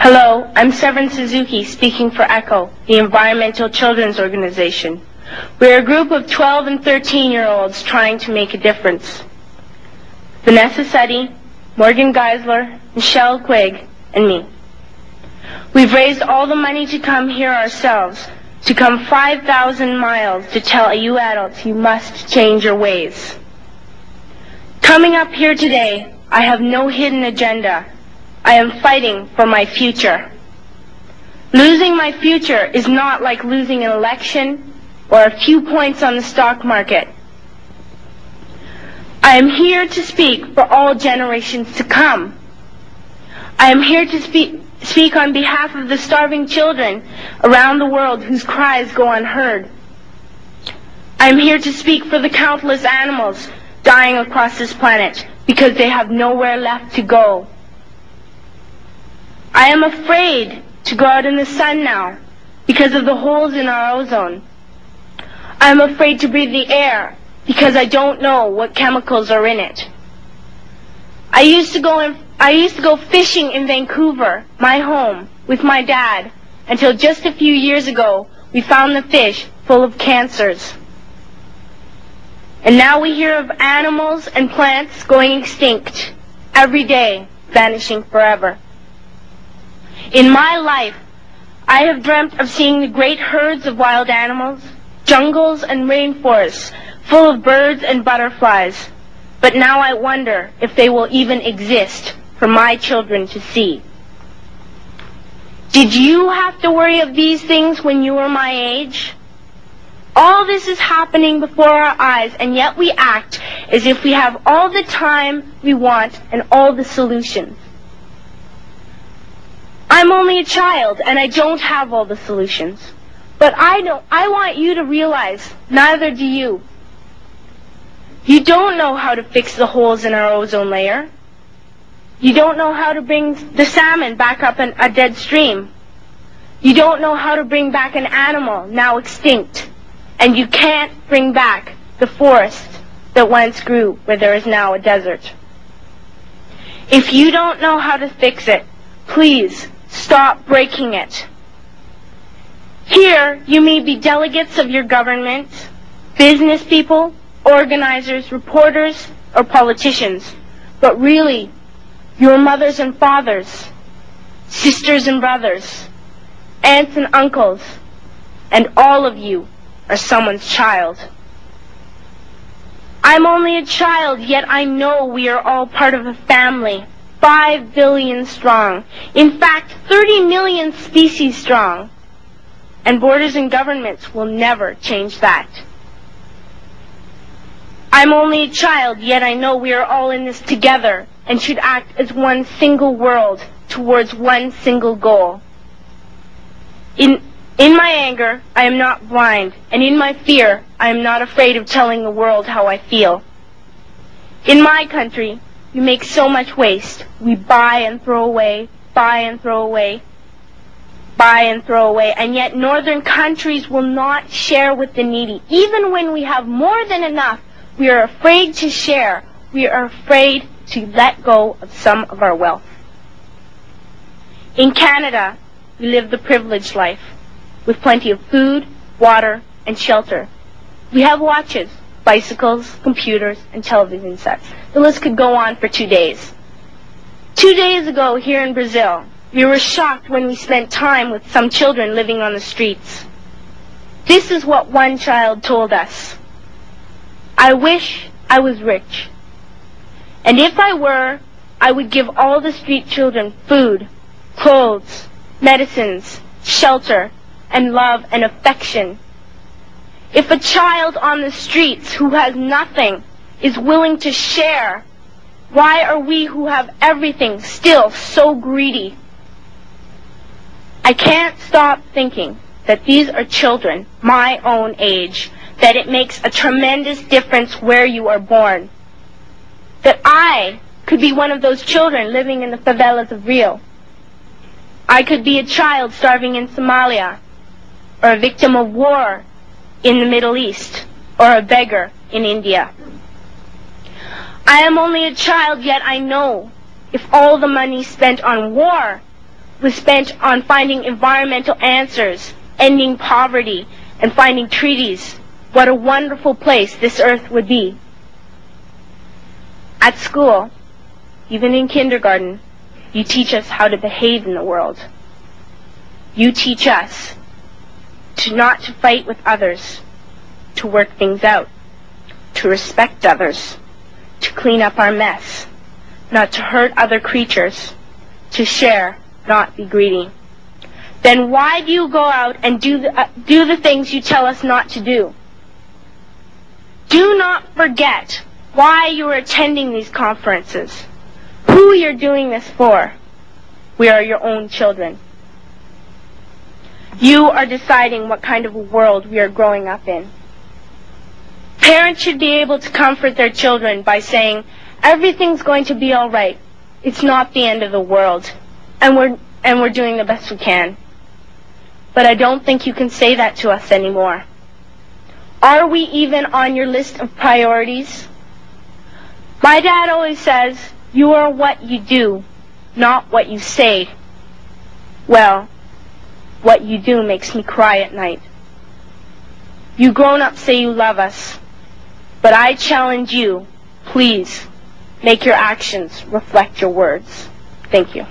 Hello, I'm Severn Suzuki speaking for ECHO, the Environmental Children's Organization. We're a group of 12 and 13-year-olds trying to make a difference. Vanessa Suddy, Morgan Geisler, Michelle Quigg, and me. We've raised all the money to come here ourselves, to come 5,000 miles to tell you adults you must change your ways. Coming up here today, I have no hidden agenda. I am fighting for my future. Losing my future is not like losing an election or a few points on the stock market. I am here to speak for all generations to come. I am here to speak on behalf of the starving children around the world whose cries go unheard. I am here to speak for the countless animals dying across this planet because they have nowhere left to go. I am afraid to go out in the sun now because of the holes in our ozone. I am afraid to breathe the air because I don't know what chemicals are in it. I used to go fishing in Vancouver, my home, with my dad, until just a few years ago we found the fish full of cancers. And now we hear of animals and plants going extinct every day, vanishing forever. In my life, I have dreamt of seeing the great herds of wild animals, jungles and rainforests full of birds and butterflies. But now I wonder if they will even exist for my children to see. Did you have to worry of these things when you were my age? All this is happening before our eyes, and yet we act as if we have all the time we want and all the solutions. I'm only a child, and I don't have all the solutions. But I want you to realize, neither do you. You don't know how to fix the holes in our ozone layer. You don't know how to bring the salmon back up a dead stream. You don't know how to bring back an animal now extinct. And you can't bring back the forest that once grew where there is now a desert. If you don't know how to fix it, please stop breaking it. Here, you may be delegates of your government, business people, organizers, reporters, or politicians, but really, your mothers and fathers, sisters and brothers, aunts and uncles, and all of you are someone's child. I'm only a child, yet I know we are all part of a family. 5 billion strong. In fact, 30 million species strong. And borders and governments will never change that. I'm only a child, yet I know we are all in this together and should act as one single world towards one single goal. In my anger, I am not blind, and in my fear, I am not afraid of telling the world how I feel. In my country, we make so much waste. We buy and throw away, buy and throw away, buy and throw away, and yet northern countries will not share with the needy. Even when we have more than enough, we are afraid to share. We are afraid to let go of some of our wealth. In Canada, we live the privileged life, with plenty of food, water, and shelter. We have watches, bicycles, computers, and television sets. The list could go on for 2 days. 2 days ago here in Brazil, we were shocked when we spent time with some children living on the streets. This is what one child told us. I wish I was rich. And if I were, I would give all the street children food, clothes, medicines, shelter, and love and affection. If a child on the streets who has nothing is willing to share, why are we who have everything still so greedy? I can't stop thinking that these are children my own age, that it makes a tremendous difference where you are born. That I could be one of those children living in the favelas of Rio. I could be a child starving in Somalia, or a victim of war in the Middle East, or a beggar in India. I am only a child, yet I know if all the money spent on war was spent on finding environmental answers, ending poverty, and finding treaties, what a wonderful place this earth would be. At school, even in kindergarten, you teach us how to behave in the world. You teach us not to fight with others, to work things out, to respect others, to clean up our mess, not to hurt other creatures, to share, not be greedy. Then why do you go out and do the things you tell us not to do? Do not forget why you are attending these conferences, who you're doing this for. We are your own children. You are deciding what kind of a world we are growing up in. Parents should be able to comfort their children by saying, everything's going to be all right. It's not the end of the world, and we're doing the best we can. But I don't think you can say that to us anymore. Are we even on your list of priorities? My dad always says, you are what you do, not what you say. Well, what you do makes me cry at night. You grown-ups say you love us, but I challenge you, please, make your actions reflect your words. Thank you.